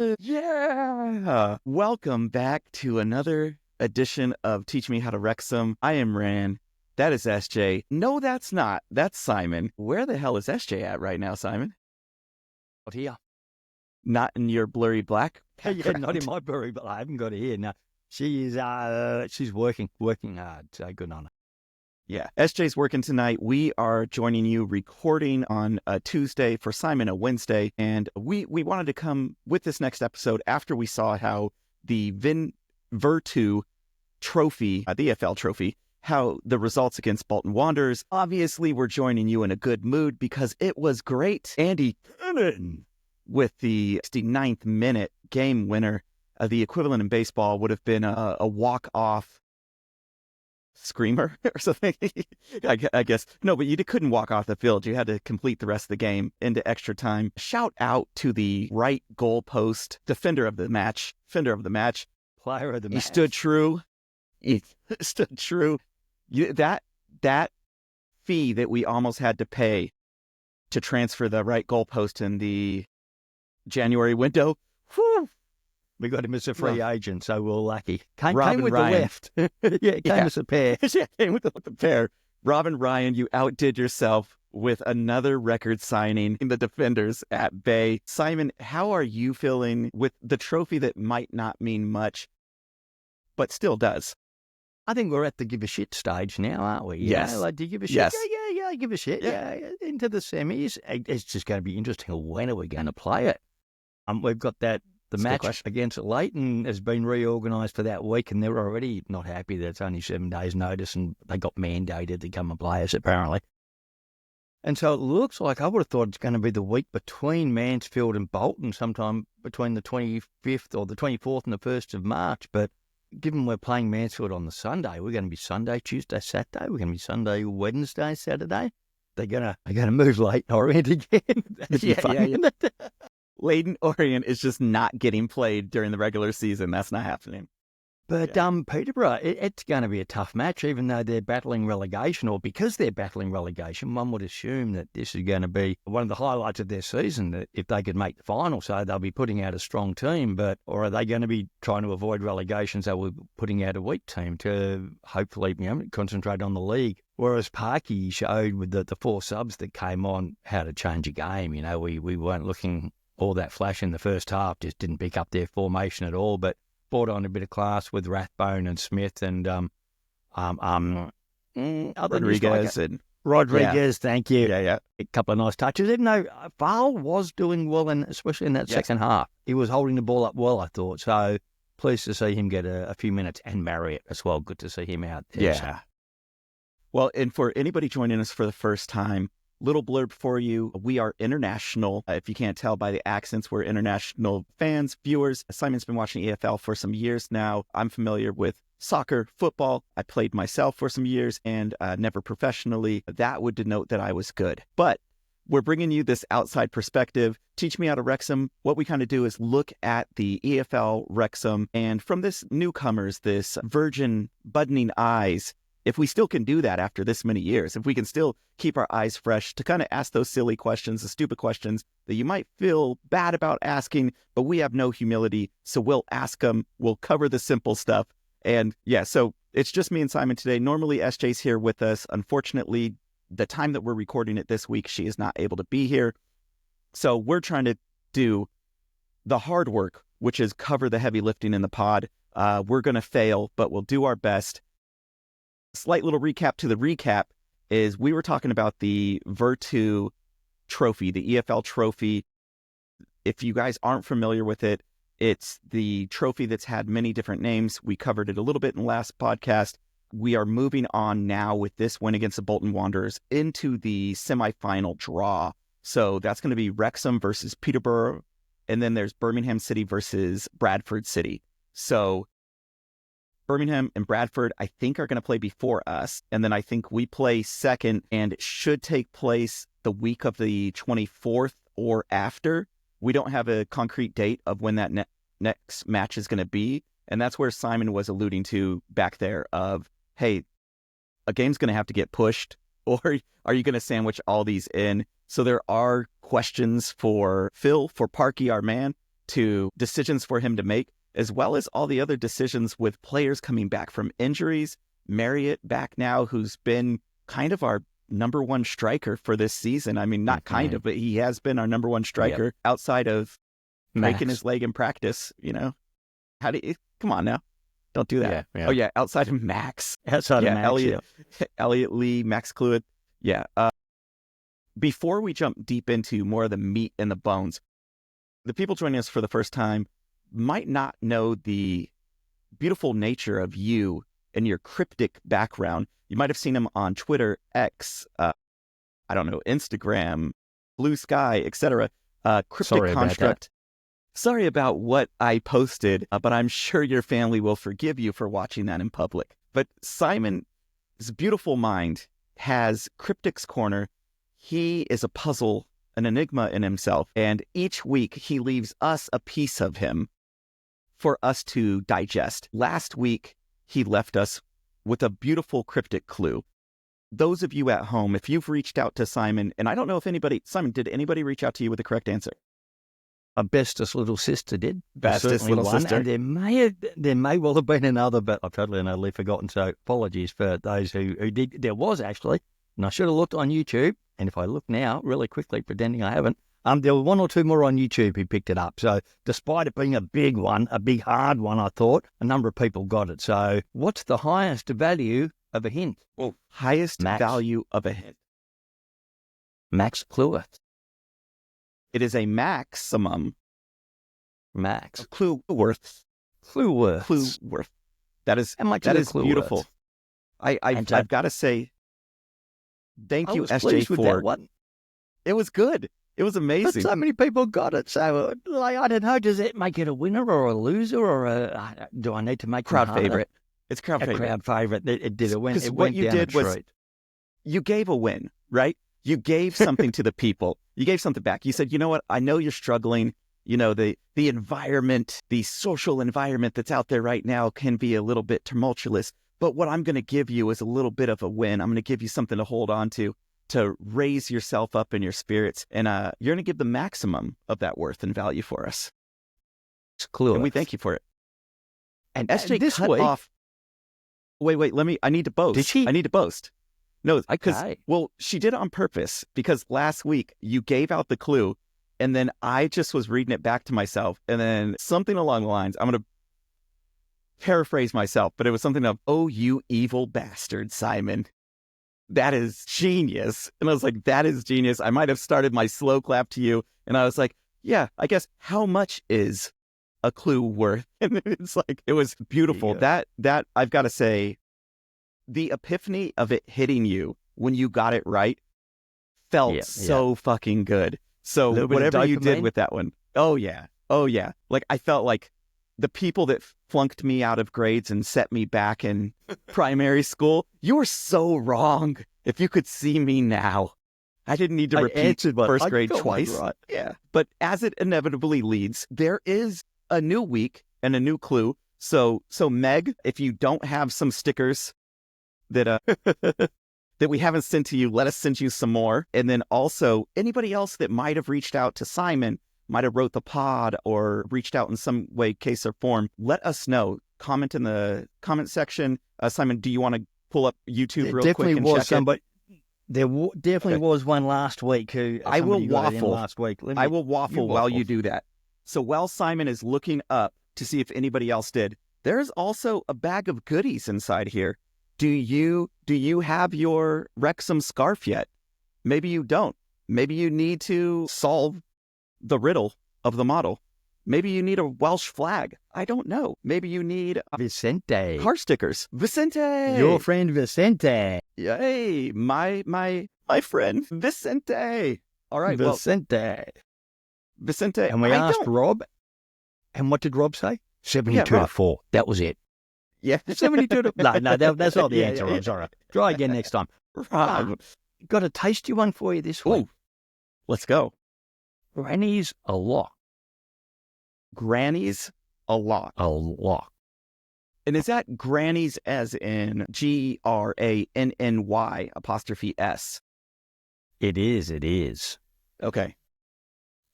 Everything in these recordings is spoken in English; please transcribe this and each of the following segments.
Yeah! Welcome back to another edition of Teach Me How to Wrexham. I am Ran. That is SJ. No, that's not. That's Simon. Where the hell is SJ at right now, Simon? Not here. Not in your blurry black Yeah, background? not in my bury, but I haven't got her here. No, she is. She's working hard. So good on her. Yeah, SJ's working tonight. We are joining you recording on a Tuesday, for Simon a Wednesday, and we wanted to come with this next episode after we saw how the Virtu Trophy, the EFL Trophy, how the results against Bolton Wanderers. Obviously, we're joining you in a good mood because it was great. Andy Cannon with the 69th minute game winner. The equivalent in baseball would have been a walk-off screamer or something. I guess. No, but you couldn't walk off the field. You had to complete the rest of the game into extra time. Shout out to the right goalpost defender of the match. Player of the match. He stood true. That fee that we almost had to pay to transfer the right goalpost in the January window. Whew. We got him as a free agent, so we're lucky. Came with Ryan. the left. It came as a pair. Yeah, came with the pair. Robin Ryan, you outdid yourself with another record signing in the defenders at bay. Simon, how are you feeling with the trophy that might not mean much, but still does? I think we're at the give a shit stage now, aren't we? Yes. Like, do you give a shit? Yes. Yeah, give a shit. Yeah. Into the semis. It's just going to be interesting. When are we going to play it? We've got the match against Leighton has been reorganised for that week, and they're already not happy that it's only 7 days' notice, and they got mandated to come and play us, apparently. And so it looks like I would have thought it's going to be the week between Mansfield and Bolton, sometime between the 25th or the 24th and the 1st of March. But given we're playing Mansfield on the Sunday, we're going to be Sunday, Tuesday, Saturday. We're going to be Sunday, Wednesday, Saturday. They're going to move Leighton Orient again. Yeah. Leighton Orient is just not getting played during the regular season. That's not happening. But Peterborough, it's going to be a tough match, even though they're battling relegation, or because they're battling relegation, one would assume that this is going to be one of the highlights of their season, that if they could make the final, so they'll be putting out a strong team, or are they going to be trying to avoid relegation, so we're putting out a weak team to hopefully concentrate on the league? Whereas Parky showed with the 4 subs that came on how to change a game. We weren't looking all that flash in the first half, just didn't pick up their formation at all, but brought on a bit of class with Rathbone and Smith and Rodriguez. Thank you. Yeah. A couple of nice touches. Even though Fowle was doing well, and especially in that second half, he was holding the ball up well, I thought. So pleased to see him get a few minutes, and Marriott as well. Good to see him out there. Yeah. So. Well, and for anybody joining us for the first time, little blurb for you. We are international. If you can't tell by the accents, we're international fans, viewers. Simon's been watching EFL for some years now. I'm familiar with soccer, football. I played myself for some years and never professionally. That would denote that I was good. But we're bringing you this outside perspective. Teach Me How to Wrexham. What we kind of do is look at the EFL Wrexham, and from this newcomers, this virgin budding eyes, if we still can do that after this many years, if we can still keep our eyes fresh to kind of ask those silly questions, the stupid questions that you might feel bad about asking, but we have no humility, so we'll ask them. We'll cover the simple stuff. And so it's just me and Simon today. Normally SJ's here with us. Unfortunately, the time that we're recording it this week, she is not able to be here. So we're trying to do the hard work, which is cover the heavy lifting in the pod. We're going to fail, but we'll do our best. Slight little recap to the recap is we were talking about the Virtu Trophy, the EFL Trophy. If you guys aren't familiar with it, it's the trophy that's had many different names. We covered it a little bit in the last podcast. We are moving on now with this win against the Bolton Wanderers into the semifinal draw. So that's going to be Wrexham versus Peterborough, and then there's Birmingham City versus Bradford City. So Birmingham and Bradford, I think, are going to play before us. And then I think we play second, and it should take place the week of the 24th or after. We don't have a concrete date of when that next match is going to be. And that's where Simon was alluding to back there of, hey, a game's going to have to get pushed, or are you going to sandwich all these in? So there are questions for Phil, for Parky, our man, to decisions for him to make, as well as all the other decisions with players coming back from injuries. Marriott back now, who's been kind of our number one striker for this season. I mean, not kind of, but he has been our number one striker outside of breaking his leg in practice, How do you, come on now. Don't do that. Yeah. Oh, yeah, outside of Max. Outside of Max, Elliot Lee, Max Cluid. Yeah. Before we jump deep into more of the meat and the bones, the people joining us for the first time might not know the beautiful nature of you and your cryptic background. You might have seen him on Twitter, X, Instagram, Blue Sky, etc. Cryptic Construct. Sorry about what I posted, but I'm sure your family will forgive you for watching that in public. But Simon's beautiful mind has Cryptic's Corner. He is a puzzle, an enigma in himself, and each week he leaves us a piece of him for us to digest. Last week, he left us with a beautiful cryptic clue. Those of you at home, if you've reached out to Simon, and I don't know if Simon, did anybody reach out to you with the correct answer? A bestest little sister did. Bestest little sister. And there may well have been another, but I've totally and utterly forgotten. So apologies for those who did. There was actually, and I should have looked on YouTube. And if I look now, really quickly, pretending I haven't, there were one or two more on YouTube who picked it up. So despite it being a big one, a big hard one, I thought a number of people got it. So what's the highest value of a hint? Well, highest value of a hint. Max Cluid. It is a maximum. Max. Clue worth. Clue worth. That is beautiful. I've got to say, thank you, SJ, for that one. It was good. It was amazing. But so many people got it. So, I don't know, does it make it a winner or a loser, or do I need to make crowd favorite? It's crowd favorite. Crowd favorite. It did. It went what you down did was you gave a win, right? You gave something to the people. You gave something back. You said, you know what? I know you're struggling. The environment, the social environment that's out there right now can be a little bit tumultuous. But what I'm going to give you is a little bit of a win. I'm going to give you something to hold on to raise yourself up in your spirits. And you're going to give the maximum of that worth and value for us. It's clueless. And we thank you for it. And SJ this cut off. Wait, I need to boast. Did she? I need to boast. No, because, okay. Well, she did it on purpose because last week you gave out the clue and then I just was reading it back to myself and then something along the lines, I'm going to paraphrase myself, but it was something of, oh, you evil bastard, Simon. That is genius. And I was like, that is genius. I might have started my slow clap to you. And I was like, yeah, I guess how much is a clue worth? And it's like, it was beautiful. Yeah. That I've got to say, the epiphany of it hitting you when you got it right felt so fucking good. So whatever you did with that one. Oh yeah. Like I felt like the people that flunked me out of grades and set me back in primary school, you were so wrong. If you could see me now, I didn't need to repeat first grade twice. Right. Yeah. But as it inevitably leads, there is a new week and a new clue. So Meg, if you don't have some stickers that that we haven't sent to you, let us send you some more. And then also anybody else that might have reached out to Simon, might have wrote the pod or reached out in some way, case or form, let us know. Comment in the comment section. Simon, do you want to pull up YouTube real quick and check it? There definitely was one last week who I will waffle last week. I will waffle while you do that. So while Simon is looking up to see if anybody else did, there's also a bag of goodies inside here. Do you have your Wrexham scarf yet? Maybe you don't. Maybe you need to solve the riddle of the model. Maybe you need a Welsh flag. I don't know. Maybe you need Vicente car stickers. Vicente, your friend Vicente. Hey, my friend Vicente. All right, Vicente. Vicente. And we asked Rob, and what did Rob say? 72 to 4. That was it. Yeah, 72 to... No, that's not the answer. I'm sorry. Try again next time. Got a tasty one for you this week. Let's go. Granny's a lot. Granny's a lot. A lot. And is that grannies as in GRANNY''S? It is. Okay.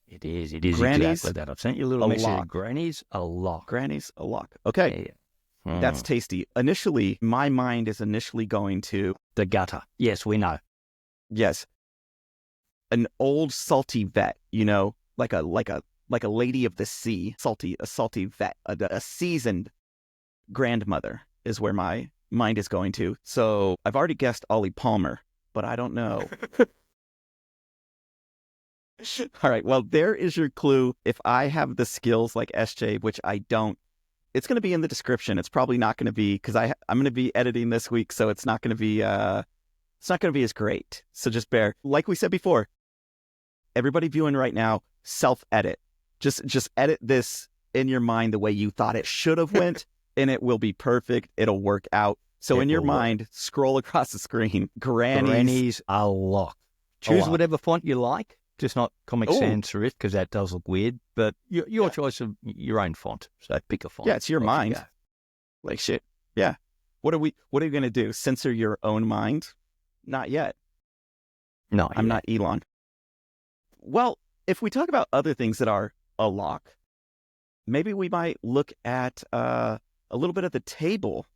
It is. It is Grannies, exactly that. I've sent you a little a message. lock. Grannies, a lock. Grannies, a lock. Okay. Yeah. That's tasty. Initially, my mind is initially going to The gutter. Yes, we know. yes, an old salty vet. Like a lady of the sea, a salty vet, a seasoned grandmother is where my mind is going to. So I've already guessed Ollie Palmer, but I don't know. All right. Well, there is your clue. If I have the skills like SJ, which I don't. It's going to be in the description. It's probably not going to be because I'm going to be editing this week, so it's not going to be as great. So just bear. Like we said before, everybody viewing right now, self-edit. Just edit this in your mind the way you thought it should have went, and it will be perfect. It'll work out. So in your mind, scroll across the screen. Grannies, a lock. Choose whatever font you like. Just not Comic Sans serif because that does look weird. But your choice of your own font. So pick a font. Yeah, it's your mind. Like shit. Yeah. What are you going to do? Censor your own mind? Not yet. No, I'm not Elon. Well, if we talk about other things that are a lock, maybe we might look at a little bit of the table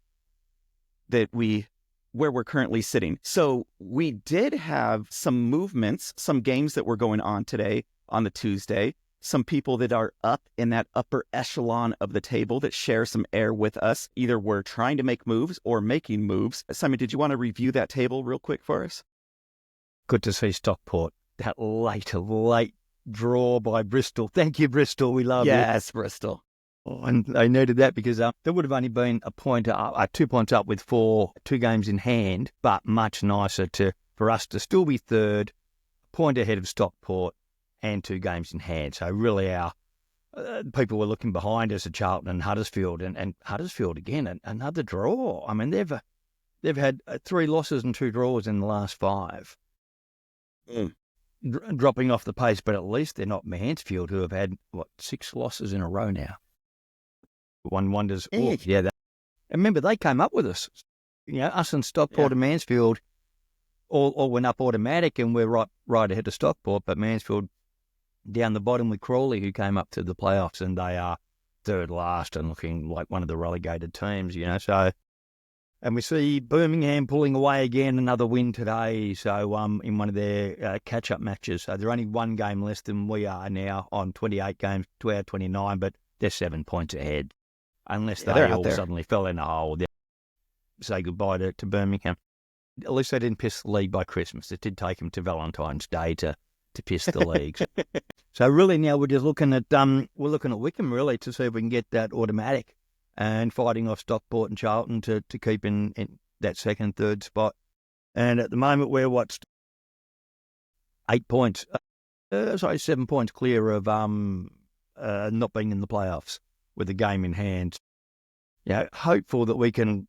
where we're currently sitting. So we did have some movements, some games that were going on today on the Tuesday, some people that are up in that upper echelon of the table that share some air with us. Either we're trying to make moves or making moves. Simon, did you want to review that table real quick for us? Good to see Stockport. That late draw by Bristol. Thank you, Bristol. We love you. Yes, Bristol. Oh, and they needed that because there would have only been a point up, 2 points up with 2 games in hand, but much nicer for us to still be third, a point ahead of Stockport, and 2 games in hand. So really our people were looking behind us at Charlton and Huddersfield, and Huddersfield again, another draw. I mean, they've had 3 losses and 2 draws in the last 5. Dropping off the pace, but at least they're not Mansfield, who have had 6 losses in a row now. One wonders, and remember they came up with us. Us and Stockport and Mansfield all went up automatic, and we're right ahead of Stockport. But Mansfield down the bottom with Crawley, who came up to the playoffs, and they are third last and looking like one of the relegated teams. So, and we see Birmingham pulling away again, another win today. So, in one of their catch-up matches, so they're only 1 game less than we are now on 28 games to our 29, but they're 7 points ahead. Unless they all suddenly fell in a hole, say goodbye to Birmingham. At least they didn't piss the league by Christmas. It did take them to Valentine's Day to piss the leagues. So really now we're just looking at Wickham really to see if we can get that automatic and fighting off Stockport and Charlton to keep in that second, third spot. And at the moment we're 7 points clear of not being in the playoffs with a game in hand. Hopeful that we can,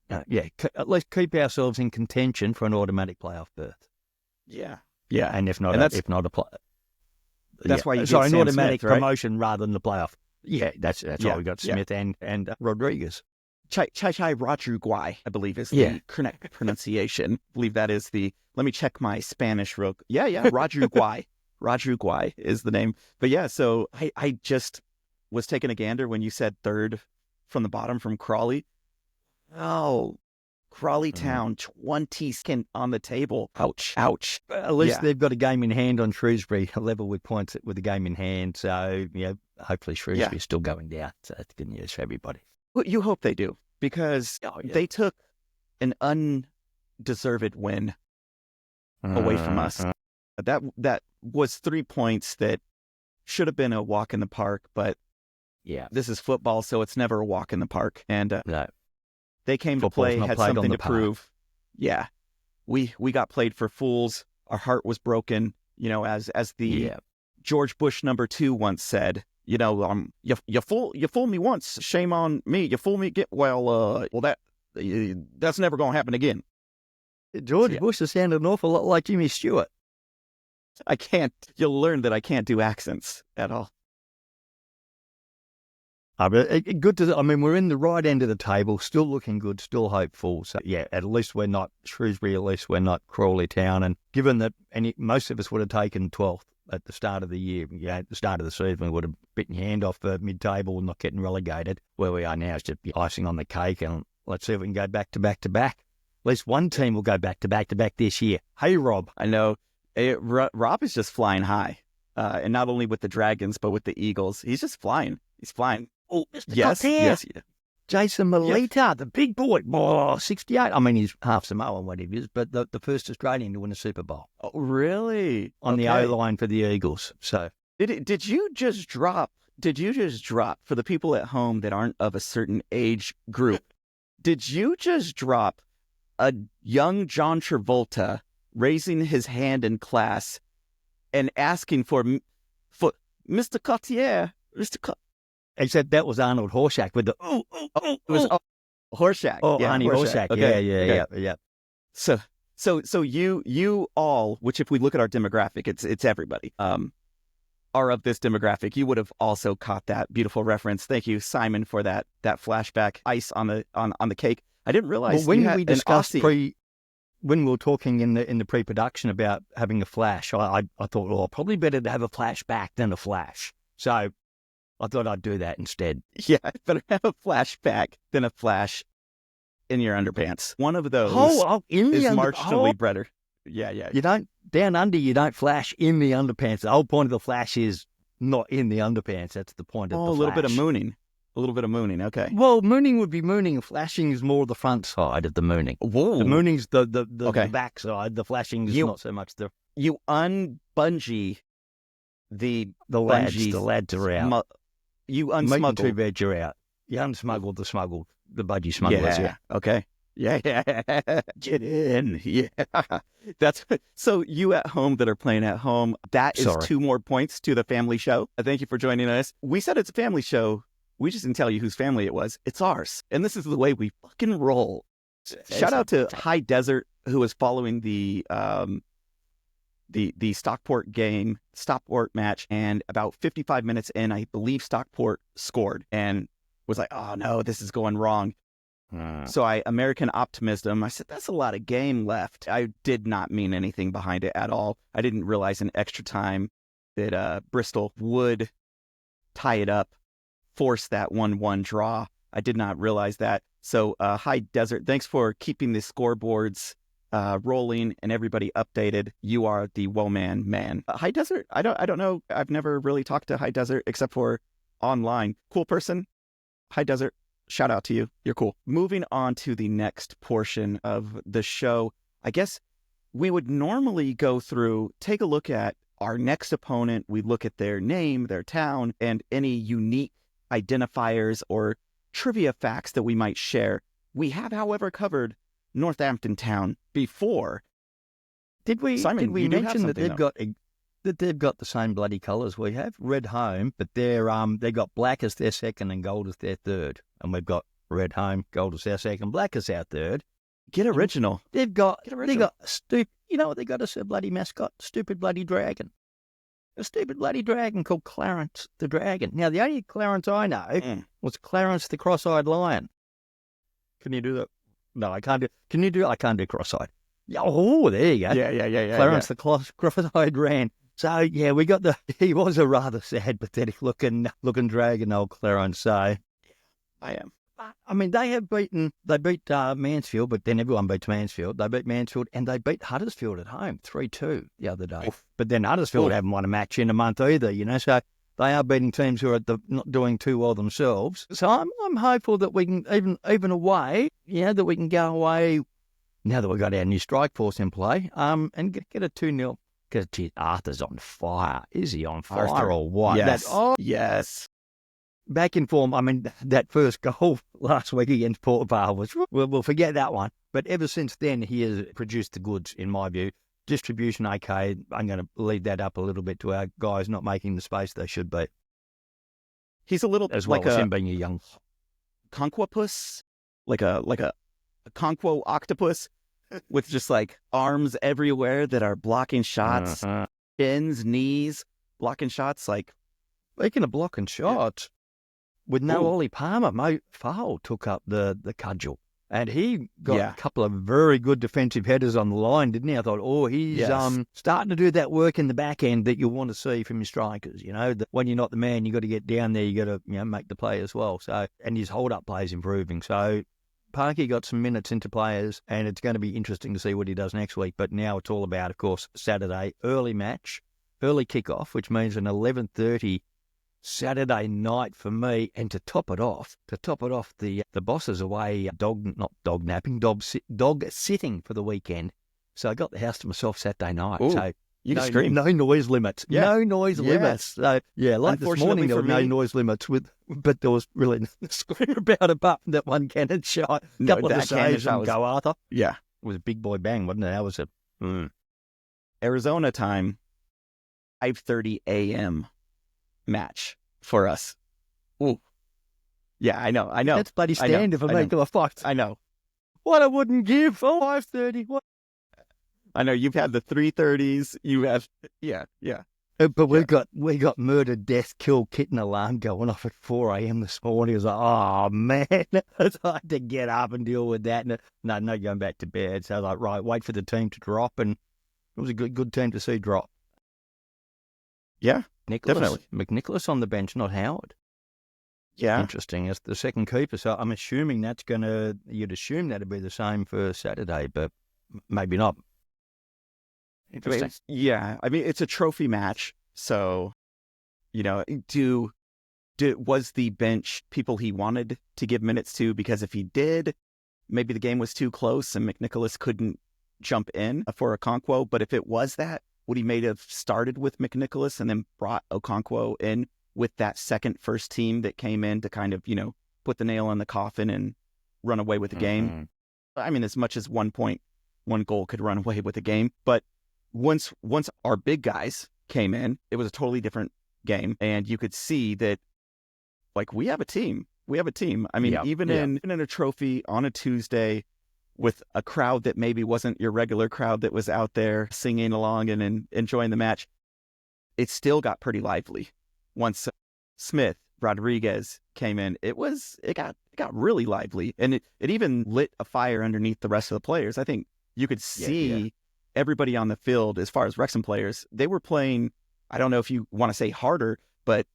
at least keep ourselves in contention for an automatic playoff berth. Yeah. And if not, that's why you get an automatic Smith, right? promotion rather than the playoff. Yeah, that's why we got Smith and Rodriguez. Chai Rodriguez, I believe is the correct pronunciation. I believe that is let me check my Spanish real. Rodriguez. Rodriguez is the name. But so I just was taking a gander when you said third from the bottom from Crawley. Oh, Crawley Town, 20 skin on the table. Ouch. At least they've got a game in hand on Shrewsbury, a level with points with a game in hand. So, hopefully Shrewsbury is still going down. So that's good news for everybody. Well, you hope they do, because they took an undeserved win away from us. That was 3 points that should have been a walk in the park, but this is football, so it's never a walk in the park. And they came to play, had something to prove. Yeah, we got played for fools. Our heart was broken. As the George Bush #2 once said. You fool me once, shame on me. You fool me again. That's never going to happen again. George Bush has sounded an awful lot like Jimmy Stewart. I can't. You'll learn that I can't do accents at all. Good to. We're in the right end of the table, still looking good, still hopeful. So at least we're not Shrewsbury. At least we're not Crawley Town. And given that most of us would have taken 12th at the start of the year. At the start of the season, we would have bitten your hand off mid-table and not getting relegated. Where we are now is just icing on the cake, and let's see if we can go back to back to back. At least one team will go back to back to back this year. Hey, Rob. I know. Rob is just flying high, and not only with the Dragons, but with the Eagles. He's just flying. He's flying. Oh, Mr. Yes, yes. Jason Melita, the big boy, 68. I mean, he's half Samoan, what he is, but the first Australian to win a Super Bowl. Oh, really? On the O-line for the Eagles. So did you just drop for the people at home that aren't of a certain age group? Did you just drop a young John Travolta raising his hand in class and asking for Mr. Cartier, Except that was Arnold Horshack with the it was Horshack. Oh, yeah, Arnie Horshack. Okay. Yeah. So you all, which if we look at our demographic, it's everybody, are of this demographic. You would have also caught that beautiful reference. Thank you, Simon, for that flashback. Ice on the cake. I didn't realize. Well, when we discussed when we were talking in the pre-production about having a flash, I thought, well, probably better to have a flashback than a flash. So I thought I'd do that instead. Yeah, better have a flashback than a flash in your underpants. One of those is marginally better. Yeah. You don't, down under, you don't flash in the underpants. The whole point of the flash is not in the underpants. That's the point of the flash. A little bit of mooning. Okay. Well, mooning would be mooning. Flashing is more the front side of the mooning. Whoa. The mooning's the back side. The flashing is not so much the... You unbungee the lads are out. You unsmuggle. Too bad you're out. You unsmuggled the budgie smugglers. Yeah. Okay. Yeah. Get in. Yeah. That's so you at home that are playing at home. That is 2 more points to the family show. Thank you for joining us. We said it's a family show. We just didn't tell you whose family it was. It's ours. And this is the way we fucking roll. Shout out to High Desert, who was following the Stockport match, and about 55 minutes in, I believe Stockport scored and was like, oh no, this is going wrong. So I American optimism. I said, that's a lot of game left. I did not mean anything behind it at all. I didn't realize in extra time that Bristol would tie it up, force that 1-1 draw. I did not realize that. So High Desert, thanks for keeping the scoreboards rolling and everybody updated. You are the Woman man. High Desert, I don't know. I've never really talked to High Desert except for online. Cool person. High Desert, shout out to you. You're cool. Moving on to the next portion of the show. I guess we would normally go through, take a look at our next opponent. We look at their name, their town, and any unique identifiers or trivia facts that we might share. We have, however, covered Northampton Town before. Did we mention that they've got the same bloody colours we have? Red home, but they got black as their second and gold as their third. And we've got red home, gold as our second, black as our third. Get original. They got stupid. You know what they got as a bloody mascot? Stupid bloody dragon. A stupid bloody dragon called Clarence the Dragon. Now, the only Clarence I know was Clarence the Cross-Eyed Lion. Can you do that? No, I can't do. Can you do it? I can't do cross-eyed. Oh, there you go. Yeah. Clarence the Cross-Eyed Ran. So yeah, we got he was a rather sad, pathetic looking dragon, old Clarence. So I am. I mean, they beat Mansfield, but then everyone beats Mansfield. They beat Mansfield and they beat Huddersfield at home 3-2 the other day. Oof. But then Huddersfield haven't won a match in a month either, you know. So they are beating teams who are not doing too well themselves. So I'm hopeful that we can even away, that we can go away now that we've got our new strike force in play, and get a 2-0. Because Arthur's on fire. Is he on fire or what? Yes. Yes. Back in form. I mean, that first goal last week against Port Vale was, we'll forget that one. But ever since then, he has produced the goods, in my view. Distribution, okay. I'm going to leave that up a little bit to our guys not making the space they should be. He's a little as well as him being a young conquapus, like a conquo octopus with just like arms everywhere that are blocking shots, chins, knees, blocking shots. Like, speaking of blocking shots, with no Ollie Palmer, Mo Farrell took up the cudgel And he got a couple of very good defensive headers on the line, didn't he? I thought, he's starting to do that work in the back end that you want to see from your strikers. When you're not the man, you got to get down there. You got to make the play as well. So, and his hold-up play is improving. So Parky got some minutes into players, and it's going to be interesting to see what he does next week. But now it's all about, of course, Saturday, early match, early kickoff, which means an 11:30 Saturday night for me. And to top it off, the boss is away dog sitting for the weekend. So I got the house to myself Saturday night. Ooh, so you can scream. No noise limits. Yeah. No noise limits. So like this morning there were no noise limits but there was really nothing to scream about apart from that one cannon shot. A couple of the saves from Go Arthur. Yeah. It was a big boy bang, wasn't it? That was Arizona time, 5:30 a.m. match for us. Ooh. Yeah, I know. That's bloody standard for me. I know. What I wouldn't give for 5:30. What? I know you've had the 3:30s. You have, But we got murder, death, kill, kitten alarm going off at 4 a.m. this morning. It was like, oh man, it's hard to get up and deal with that. No going back to bed. So I was like, right, wait for the team to drop, and it was a good team to see drop. Yeah, definitely. McNicholas on the bench, not Howard. Yeah. Interesting. As the second keeper. So I'm assuming you'd assume that'd be the same for Saturday, but maybe not. Interesting. I mean, it's a trophy match. So, was the bench people he wanted to give minutes to? Because if he did, maybe the game was too close and McNicholas couldn't jump in for Okonkwo. But if it was that, would he have started with McNicholas and then brought Okonkwo in with that second first team that came in to kind of, put the nail in the coffin and run away with the game? I mean, as much as 1 point, 1 goal could run away with the game. But once our big guys came in, it was a totally different game. And you could see that, we have a team. I mean, even in a trophy on a Tuesday, with a crowd that maybe wasn't your regular crowd that was out there singing along and enjoying the match, it still got pretty lively. Once Smith, Rodriguez came in, it got really lively, and it even lit a fire underneath the rest of the players. I think you could see everybody on the field, as far as Wrexham players, they were playing, I don't know if you want to say harder, but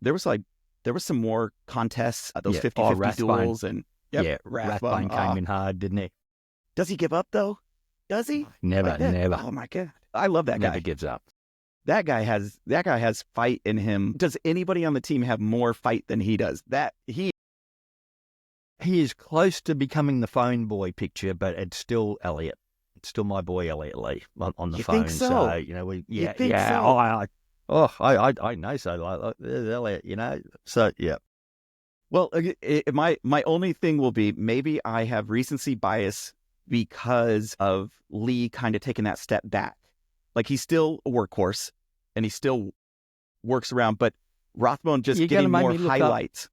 there was some more contests, those 50-50 duels. And Rathbone came in hard, didn't he? Does he give up, though? Does he? Never. Oh, my God. I love that guy. Never gives up. That guy has fight in him. Does anybody on the team have more fight than he does? He is close to becoming the phone boy picture, but it's still Elliot. It's still my boy Elliot Lee on the you Phone. Think so? I know so. There's Elliot, So yeah. Well, my only thing will be maybe I have recency bias because of Lee kind of taking that step back. He's still a workhorse and he still works around, but Rathbone just getting more highlights.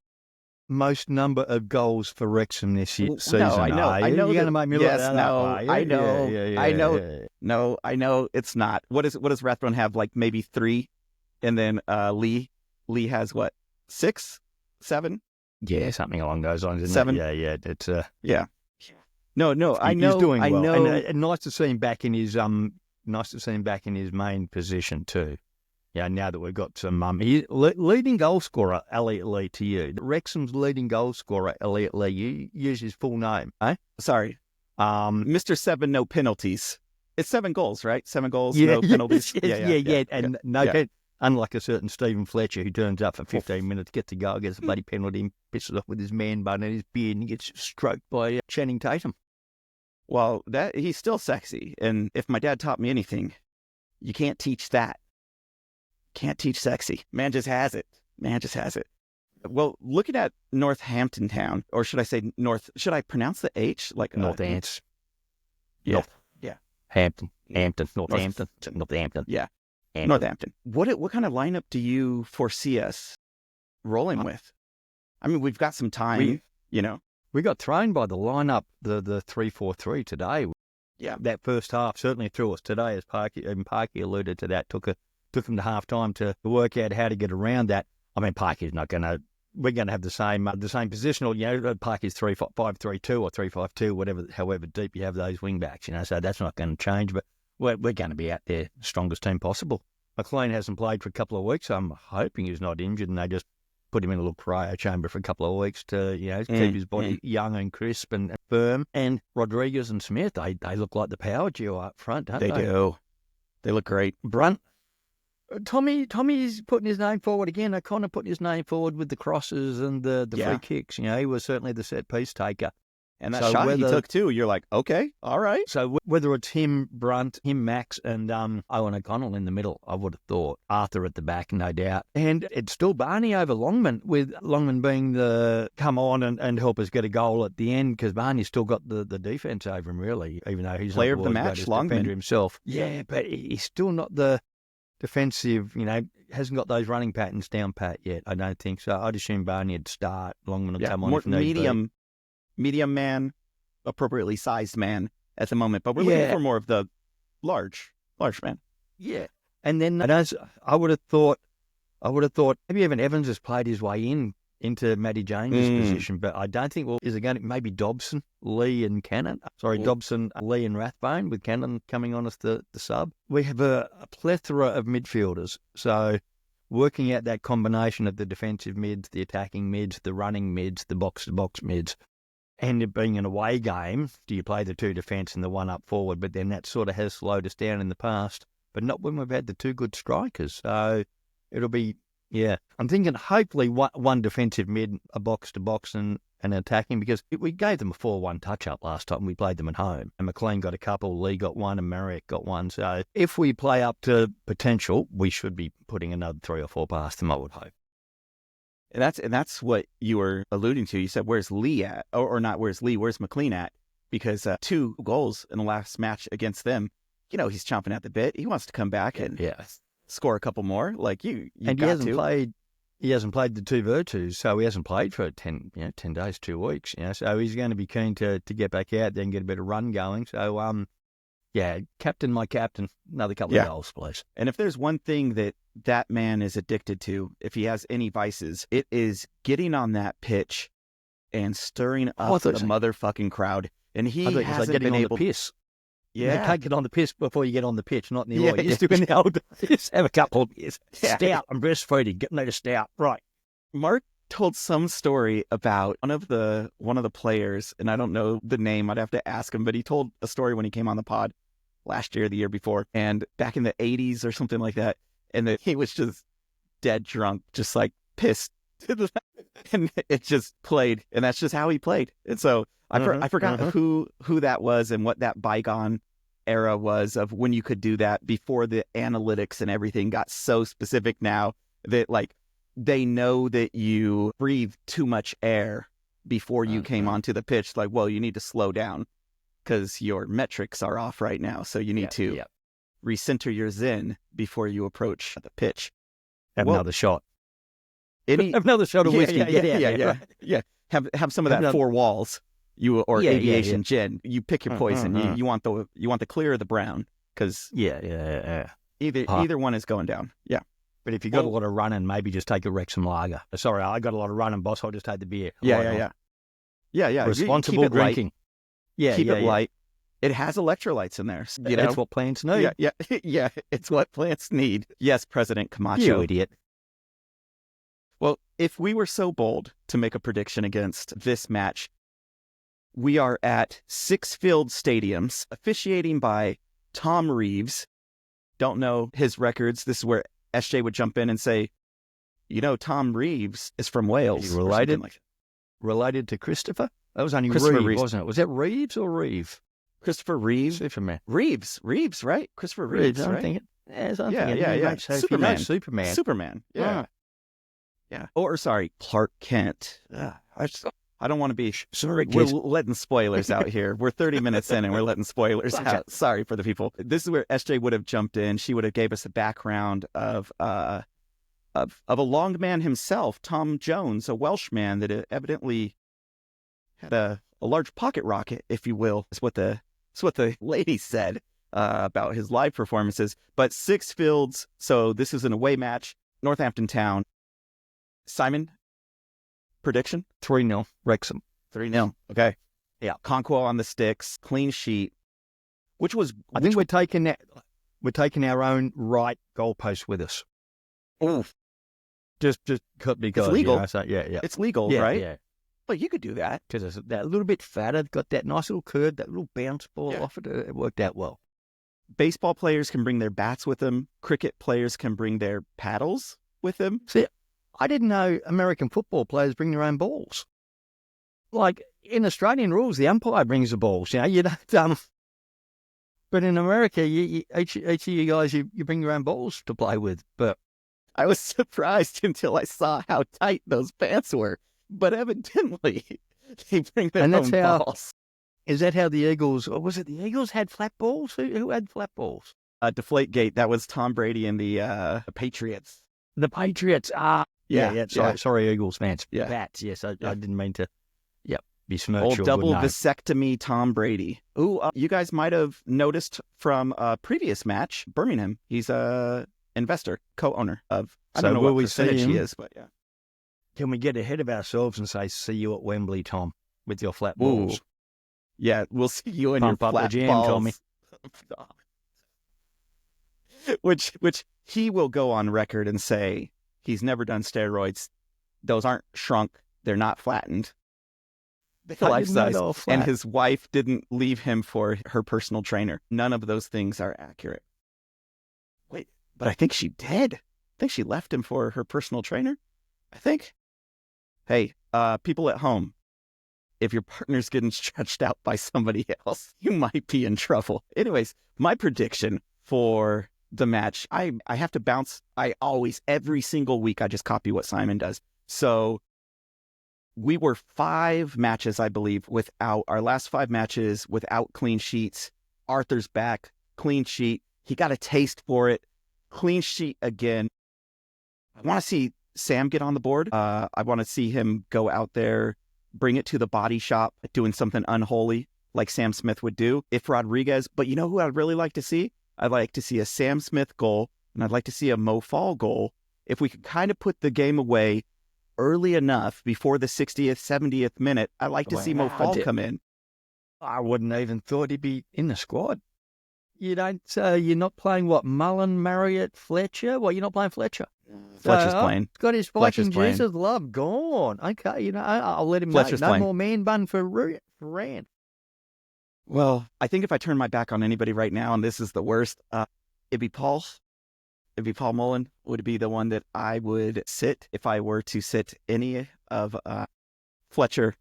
Most number of goals for Wrexham this season. No, I know. You're going to make me look that up. I know. No, I know it's not. What does Rathbone have? Maybe 3, and then Lee has what, 6, 7? Yeah, something along those lines. Isn't 7. It? Yeah. It's yeah. No. I know. He's doing well. I know. And nice to see him back in his main position too. Yeah, now that we've got some leading goal scorer, Elliot Lee, to you. Wrexham's leading goal scorer, Elliot Lee. You use his full name, eh? Sorry. Mr. 7, no penalties. It's 7 goals, right? 7 goals, no penalties. And unlike a certain Stephen Fletcher who turns up for 15 minutes, gets a goal, gets a bloody penalty, and pisses off with his man bun and his beard, and he gets stroked by Channing Tatum. Well, he's still sexy. And if my dad taught me anything, you can't teach that. Can't teach sexy. Man just has it. Well, looking at Northampton Town, or should I say should I pronounce the H? Northants. Hampton. Northampton. Yeah. Northampton. What kind of lineup do you foresee us rolling with? I mean, we've got some time, We got thrown by the lineup, the 3-4-3 today. Yeah. That first half certainly threw us today, as Parky alluded to that. Took him to half time to work out how to get around that. I mean, Parky's not going to we're going to have the same positional. Park is 3-5-3-2 or 3-5-2, however deep you have those wing backs. So that's not going to change. But we're going to be out there strongest team possible. McLean hasn't played for a couple of weeks. I'm hoping he's not injured, and they just put him in a little cryo chamber for a couple of weeks to keep his body young and crisp and firm. And Rodriguez and Smith, they look like the power duo up front, don't they? They do. They look great. Brunt. Tommy's putting his name forward again. O'Connor putting his name forward with the crosses and the free kicks. He was certainly the set piece taker. And that shot he took too, you're like, okay, all right. So whether it's him, Brunt, him, Max, and Owen O'Connell in the middle, I would have thought. Arthur at the back, no doubt. And it's still Barney over Longman, with Longman being the come on and help us get a goal at the end, because Barney's still got the defence over him, really, even though he's player not of the match, Longman himself. Yeah, but he's still not the defensive, hasn't got those running patterns down pat yet, I don't think. So I'd assume Barney would start, Longman would come on more if need be. Medium man, appropriately sized man at the moment, but we're looking for more of the large man. Yeah. And then I would have thought maybe even Evans has played his way into Matty James' position, but I don't think, is it going to maybe Dobson, Lee and Cannon? Dobson, Lee and Rathbone, with Cannon coming on as the sub. We have a plethora of midfielders, so working out that combination of the defensive mids, the attacking mids, the running mids, the box-to-box mids. And it being an away game, do you play the two defence and the one up forward? But then that sort of has slowed us down in the past, but not when we've had the two good strikers. So it'll be, I'm thinking hopefully one defensive mid, a box-to-box and attacking, because we gave them a 4-1 touch-up last time we played them at home. And McLean got a couple, Lee got one, and Marriott got one. So if we play up to potential, we should be putting another 3 or 4 past them, I would hope. And that's what you were alluding to. You said, where's Lee at? Or not where's Lee, where's McLean at? Because 2 goals in the last match against them, he's chomping at the bit. He wants to come back and score a couple more. Like you and got he hasn't played the 2 virtues, so he hasn't played for 10 days, 2 weeks. So he's going to be keen to get back out there and get a bit of run going. So captain, my captain, another couple of goals, please. And if there's one thing that man is addicted to, if he has any vices, it is getting on that pitch and stirring up the motherfucking crowd. And he hasn't been able to piss. Yeah. You can't get on the piss before you get on the pitch, not in the oil. You're doing the old piss. Have a couple of beers. Stout. I'm breastfeeding. Get me to stout. Right. Mark told some story about one of the players, and I don't know the name. I'd have to ask him, but he told a story when he came on the pod last year, the year before, and back in the 80s or something like that. And that he was just dead drunk, just like pissed. And it just played. And that's just how he played. And so I forgot who that was and what that bygone era was of when you could do that before the analytics and everything got so specific now that they know that you breathe too much air before you came onto the pitch. Like, well, you need to slow down because your metrics are off right now. So you need to recenter your zen before you approach the pitch. Have another shot. Have another shot of whiskey. Have some of that 4 walls. Aviation gin. You pick your poison. You want the clear or the brown, because either one is going down. Yeah. But if you got a lot of running, maybe just take a Wrexham lager. Sorry, I got a lot of running, boss. I'll just take the beer. Yeah. Responsible drinking. Keep it light. It has electrolytes in there. That's what plants need. Yeah. It's what plants need. Yes, President Camacho. You idiot. Well, if we were so bold to make a prediction against this match, we are at Sixfield Stadiums, officiating by Tom Reeves. Don't know his records. This is where SJ would jump in and say, Tom Reeves is from Wales. Is he related to Christopher? That was only Reeves, wasn't it? Was that Reeves or Reeve? Christopher Reeves. Superman. Reeves, right? Christopher Reeves, I'm right? thinking. Superman. Superman. Yeah. Or sorry, Clark Kent. I don't want to be. Sorry, we're letting spoilers out here. We're 30 minutes in and we're letting spoilers out. Sorry for the people. This is where SJ would have jumped in. She would have gave us a background of a long man himself, Tom Jones, a Welshman that evidently had a large pocket rocket, if you will. That's what the lady said about his live performances. But Sixfields. So this is an away match, Northampton Town. Simon, Prediction? 3-0, Wrexham. 3-0. Okay. Yeah. Conquo on the sticks, clean sheet, I think we're taking our own right goalpost with us. Oh, Just because. it's legal. You know, so, yeah. It's legal, Yeah, right? yeah. But you could do that. Because it's that little bit fatter, got that nice little curve, that little bounce ball off it. It worked out well. Baseball players can bring their bats with them. Cricket players can bring their paddles with them. See, I didn't know American football players bring their own balls. Like in Australian rules, the umpire brings the balls. You know, you don't. But in America, each of you guys, you bring your own balls to play with. But I was surprised until I saw how tight those pants were. But evidently, they bring their own balls. Is that how the Eagles, or was it the Eagles had flat balls? Who had flat balls? Deflategate, that was Tom Brady and the Patriots. The Patriots. Yeah. Sorry, Eagles fans. Yeah. Bats, yes. I didn't mean to, besmirch your double good name. vasectomy Tom Brady. Ooh, you guys might have noticed from a previous match, Birmingham, he's a investor, co-owner of, I don't know what percentage he is, but yeah. Can we get ahead of ourselves and say, see you at Wembley, Tom, with your flat balls? Ooh. Yeah, we'll see you in Pump your up flat the jam, balls. Tommy. which he will go on record and say he's never done steroids. Those aren't shrunk. They're not flattened. They're life size. And his wife didn't leave him for her personal trainer. None of those things are accurate. Wait, but I think she did. I think she left him for her personal trainer. I think. Hey, people at home, if your partner's getting stretched out by somebody else, you might be in trouble. Anyways, my prediction for the match, I have to bounce. Every single week, I just copy what Simon does. So we were 5 matches, I believe, our last 5 matches without clean sheets. Arthur's back, clean sheet. He got a taste for it. Clean sheet again. I want to see Sam get on the board. I want to see him go out there, bring it to the body shop, doing something unholy like Sam Smith would do. If Rodriguez, but you know who I'd really like to see? I'd like to see a Sam Smith goal, and I'd like to see a Mo Fall goal. If we could kind of put the game away early enough before the 60th, 70th minute, I'd like to see Mo Fall come in. I wouldn't even thought he'd be in the squad. You don't, you're not playing what, Mullen, Marriott, Fletcher? Well, you're not playing Fletcher. Fletcher's playing. Got his Viking Jesus love gone. Okay, I'll let him Fletcher's know. No playing. more man bun for Rand. Well, I think if I turn my back on anybody right now, and this is the worst, it'd be Paul. It'd be Paul Mullen would be the one that I would sit if I were to sit any of Fletcher,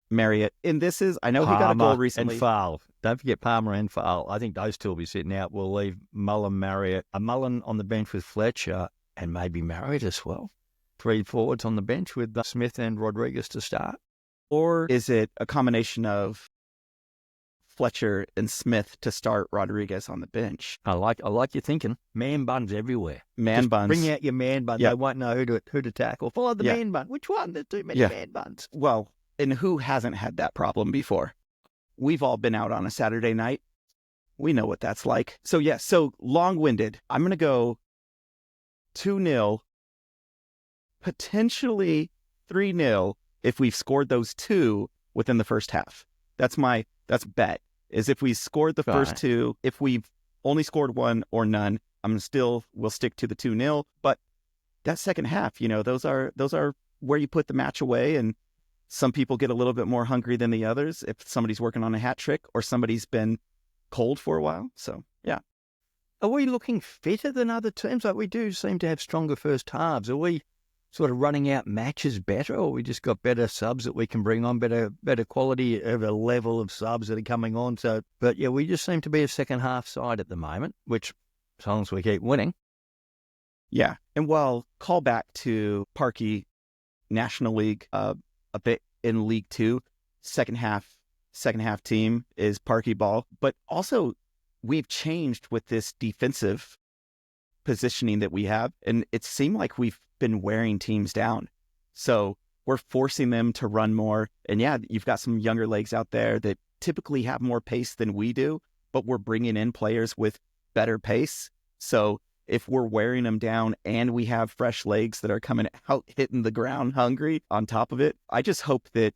Marriott. And this is, I know Palmer he got a goal recently. And Fowle. Don't forget Palmer and Fowle. I think those two will be sitting out. We'll leave Mullen, Marriott, a Mullen on the bench with Fletcher, and maybe Marriott as well. 3 forwards on the bench with Smith and Rodriguez to start. Or is it a combination of Fletcher and Smith to start Rodriguez on the bench? I like your thinking. Man buns everywhere. Buns. Bring out your man bun. Yep. They won't know who to tackle. Follow the man bun. Which one? There's too many man buns. Well, and who hasn't had that problem before? We've all been out on a Saturday night. We know what that's like. So so long-winded. I'm going to go 2-0, potentially 3-0 if we've scored those 2 within the first half. That's bet. Is if we scored the first 2, if we've only scored 1 or none, we'll stick to the 2-0. But that second half, those are where you put the match away, and some people get a little bit more hungry than the others if somebody's working on a hat trick or somebody's been cold for a while. So, yeah. Are we looking fitter than other teams? Like, we do seem to have stronger first halves. Are we sort of running out matches better, or we just got better subs that we can bring on, better quality of a level of subs that are coming on? So, but yeah, we just seem to be a second half side at the moment, which as long as we keep winning. Yeah. And call back to Parky National League, a bit in League 2, second half team is Parky ball, but also we've changed with this defensive positioning that we have, and it seemed like we've been wearing teams down. So we're forcing them to run more, and you've got some younger legs out there that typically have more pace than we do, but we're bringing in players with better pace. So if we're wearing them down and we have fresh legs that are coming out, hitting the ground hungry on top of it. I just hope that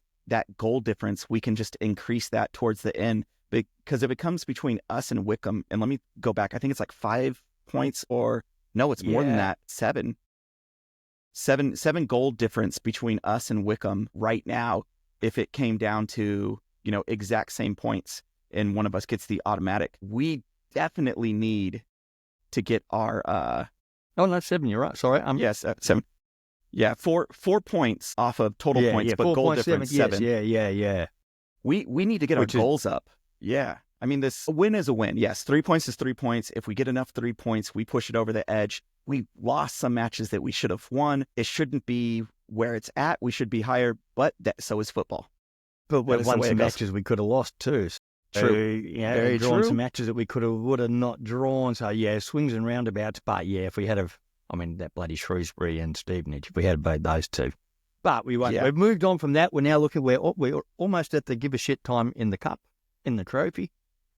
goal difference, we can just increase that towards the end, because if it comes between us and Wycombe, and let me go back, I think it's like 5 points, or no, it's more than that, 7 goal difference between us and Wycombe right now. If it came down to, exact same points and one of us gets the automatic, we definitely need to get our oh no, 7, you're right, sorry. Yes, 7. Yeah, 4 points off of total points, but goal difference 7. Yeah. We need to get our goals up. Yeah. I mean, this win is a win. Yes, 3 points is 3 points. If we get enough 3 points, we push it over the edge. We lost some matches that we should have won. It shouldn't be where it's at. We should be higher, but so is football. But we've won some matches we could have lost too. True. Very drawn some matches that we would have not drawn. So swings and roundabouts. But if we had that bloody Shrewsbury and Stevenage, if we had both those two. But we won't. Yeah. We've moved on from that. We're now looking, we're almost at the give a shit time in the cup, in the trophy,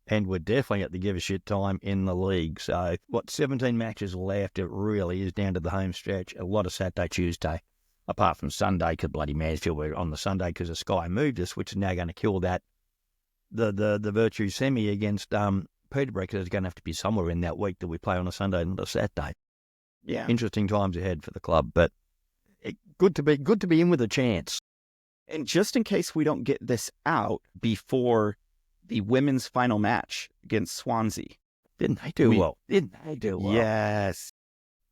and we're definitely at the give a shit time in the league. So 17 matches left. It really is down to the home stretch. A lot of Saturday, Tuesday, apart from Sunday, because bloody Mansfield were on the Sunday because the Sky moved us, which is now going to kill that. The Virtue semi against Peterborough is going to have to be somewhere in that week that we play on a Sunday and not a Saturday. Yeah, interesting times ahead for the club, but good to be in with a chance. And just in case we don't get this out before the women's final match against Swansea, didn't they do well? Yes.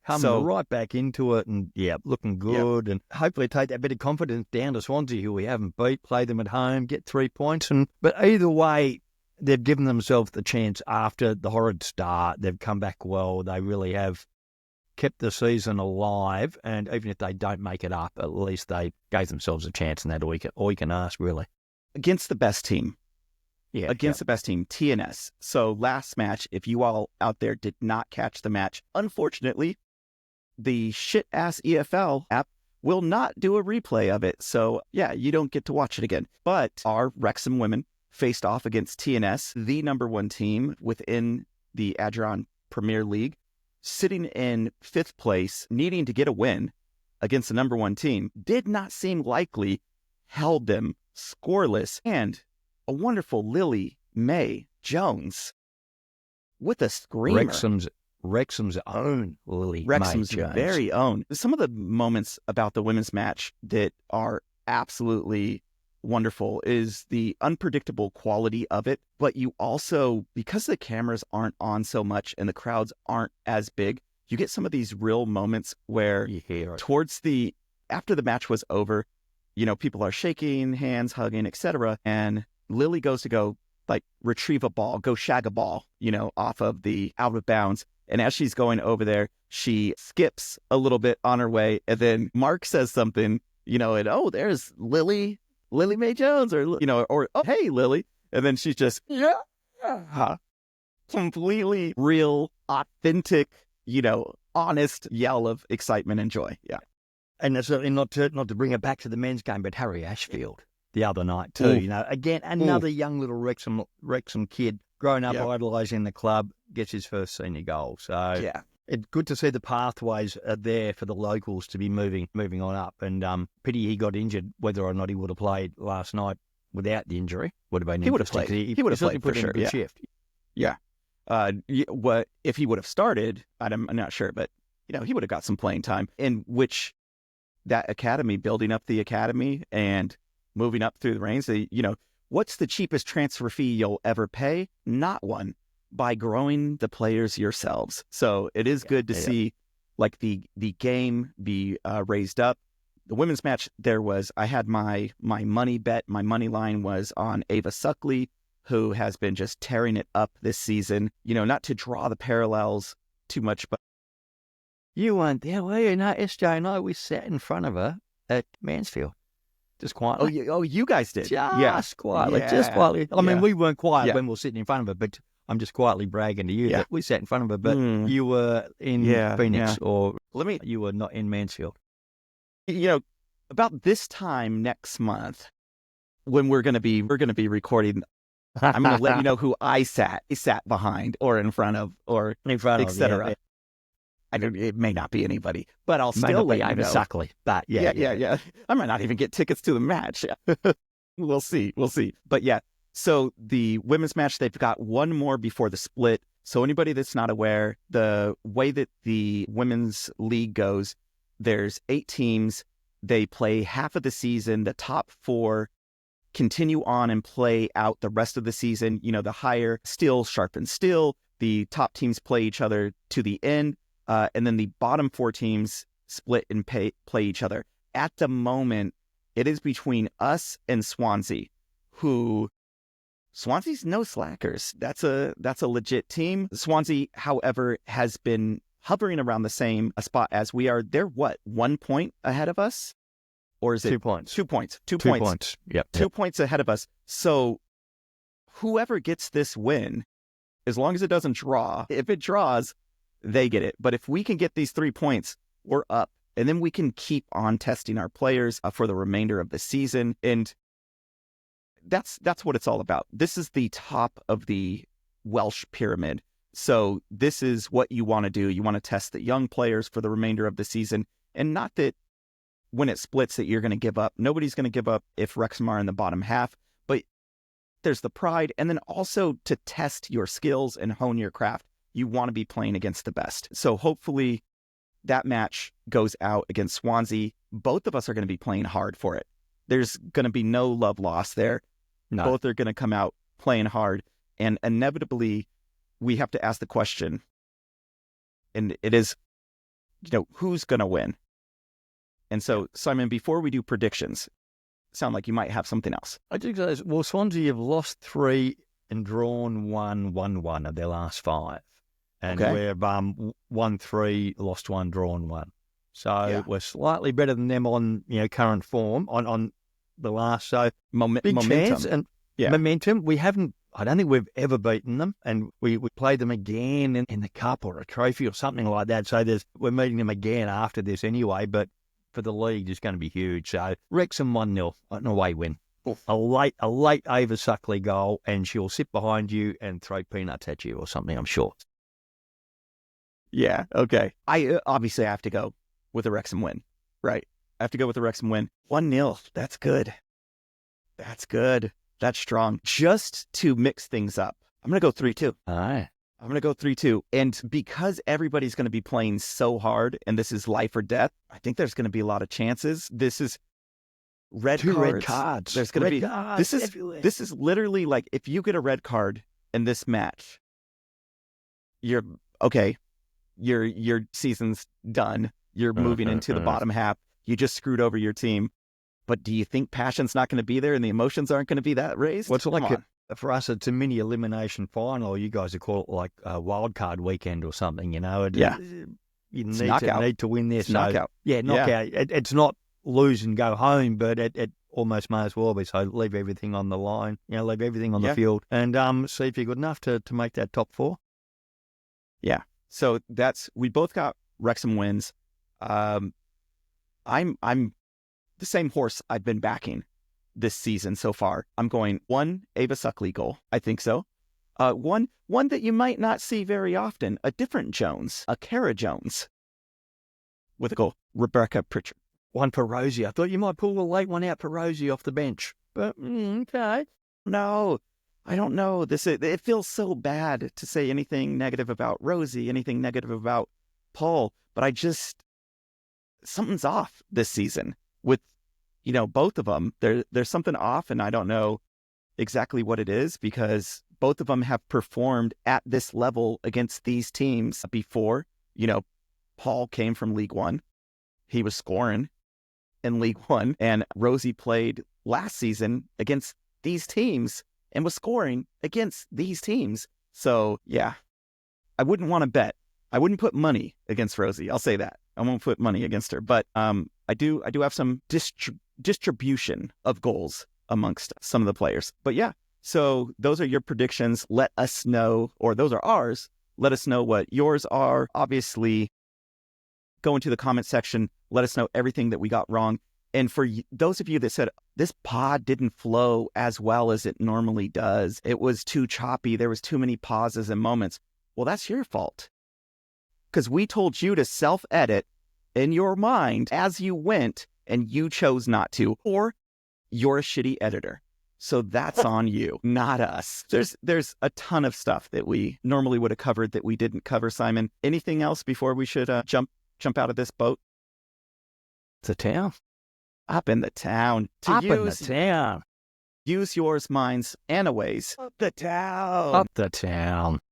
Coming right back into it and, looking good, and hopefully take that bit of confidence down to Swansea, who we haven't beat, play them at home, get 3 points. But either way, they've given themselves the chance after the horrid start. They've come back well. They really have kept the season alive, and even if they don't make it up, at least they gave themselves a chance, and that's all you can ask, really. Against the best team. The best team, TNS. So last match, if you all out there did not catch the match, unfortunately, the shit-ass EFL app will not do a replay of it. So, you don't get to watch it again. But our Wrexham women faced off against TNS, the number 1 team within the Adron Premier League, sitting in 5th place, needing to get a win against the number 1 team. Did not seem likely, held them scoreless, and a wonderful Lily Mae Jones with a screamer. Wrexham's own Lily Wrexham's Mae Jones. Very own. Some of the moments about the women's match that are absolutely wonderful is the unpredictable quality of it, but you also, because the cameras aren't on so much and the crowds aren't as big, you get some of these real moments where after the match was over, people are shaking hands, hugging, etc., and Lily goes to go retrieve a ball, go shag a ball, off of the out of bounds. And as she's going over there, she skips a little bit on her way. And then Mark says something, and there's Lily Mae Jones, or hey, Lily. And then she's just, completely real, authentic, honest yell of excitement and joy. Yeah. And that's certainly not to bring it back to the men's game, but Harry Ashfield the other night too. Again, another young little Wrexham kid growing up idolising the club, gets his first senior goal. So it's good to see the pathways are there for the locals to be moving on up. And pity he got injured. Whether or not he would have played last night without the injury would have been interesting. He would have played for sure. A good shift. Yeah. What if he would have started? I'm not sure, but he would have got some playing time. In which that academy, building up the academy and moving up through the ranks. What's the cheapest transfer fee you'll ever pay? Not one. By growing the players yourselves. So it is good to see the game be raised up. The women's match, I had my money bet. My money line was on Ava Suckley, who has been just tearing it up this season. Not to draw the parallels too much, but you weren't there, were you? No, SJ and I, we sat in front of her at Mansfield. Just quietly. Oh, you guys did? Just quietly. I mean, we weren't quiet when we were sitting in front of her, but I'm just quietly bragging to you that we sat in front of her, but you were in Phoenix, or you were not in Mansfield. About this time next month, when we're going to be recording, I'm going to let you know who I sat behind or in front of, or etc. it may not be anybody, but I'll May still not be let you know. Suckley, but yeah. I might not even get tickets to the match. We'll see. But yeah, so the women's match, they've got one more before the split. So anybody that's not aware, the way that the women's league goes, there's 8 teams. They play half of the season. The top 4 continue on and play out the rest of the season. You know, the higher steel sharpens steel. The top teams play each other to the end. And then the bottom 4 teams split and play each other. At the moment, it is between us and Swansea, Swansea's no slackers. That's a legit team. Swansea, however, has been hovering around the same spot as we are. They're what, 1 point ahead of us? Or is it 2 points? 2 points. 2 2 points. points. Yep. 2 points ahead of us. So whoever gets this win, as long as it doesn't draw, if it draws, they get it. But if we can get these 3 points, we're up. And then we can keep on testing our players for the remainder of the season. And that's what it's all about. This is the top of the Welsh pyramid. So this is what you want to do. You want to test the young players for the remainder of the season. And not that when it splits that you're going to give up. Nobody's going to give up if Wrexham are in the bottom half. But there's the pride. And then also to test your skills and hone your craft. You want to be playing against the best. So hopefully that match goes out against Swansea. Both of us are going to be playing hard for it. There's going to be no love lost there. No. Both are going to come out playing hard. And inevitably, we have to ask the question, and it is, who's going to win? And so, Simon, before we do predictions, sound like you might have something else. I think so. Well, Swansea have lost 3 and drawn 1 of their last 5. And we've won 3, lost 1, drawn 1. So we're slightly better than them on current form on the last. So big momentum. Chance and momentum. We haven't. I don't think we've ever beaten them, and we played them again in the cup or a trophy or something like that. So we're meeting them again after this anyway. But for the league, it's going to be huge. So Wrexham 1-0, an away win. Oof. A late Ava Suckley goal, and she'll sit behind you and throw peanuts at you or something, I'm sure. Yeah, okay. I obviously have to go with a Wrexham win, right? I have to go with the Wrexham win. 1-0, that's good. That's strong. Just to mix things up, I'm going to go 3-2. All right. I'm going to go 3-2. And because everybody's going to be playing so hard, and this is life or death, I think there's going to be a lot of chances. This is red cards. There's going to be cards this is literally like if you get a red card in this match, you're okay. Your season's done. You're moving into the bottom half. You just screwed over your team. But do you think passion's not going to be there and the emotions aren't going to be that raised? Well, it's like for us, it's a mini elimination final. You guys would call it like a wild card weekend or something, You need to win this. Knockout. Yeah, knockout. Yeah. It's not lose and go home, but it almost may as well be. So leave everything on the line, leave everything on the field and see if you're good enough to make that top 4. Yeah. So we both got Wrexham wins. I'm the same horse I've been backing this season so far. I'm going 1 Ava Suckley goal. I think so. One that you might not see very often. A different Jones, a Cara Jones, with a goal. Rebecca Pritchard. 1 for Rosie. I thought you might pull a late one out for Rosie off the bench, but okay. No, I don't know. It feels so bad to say anything negative about Rosie, anything negative about Paul, but something's off this season with, both of them. There's something off, and I don't know exactly what it is because both of them have performed at this level against these teams before. Paul came from League One. He was scoring in League One, and Rosie played last season against these teams and was scoring against these teams. So, yeah, I wouldn't want to bet. I wouldn't put money against Rosie. I'll say that. I won't put money against her. But I do have some distribution of goals amongst some of the players. But yeah, so those are your predictions. Let us know, or those are ours. Let us know what yours are. Obviously, go into the comment section. Let us know everything that we got wrong. And for those of you that said, this pod didn't flow as well as it normally does, it was too choppy, there was too many pauses and moments. Well, that's your fault. because we told you to self-edit in your mind as you went, and you chose not to, or you're a shitty editor. So that's on you, not us. There's a ton of stuff that we normally would have covered that we didn't cover, Simon. Anything else before we should jump out of this boat? The town. Up in the town. Up in the town. Use yours, minds, and aways. Up the town. Up the town.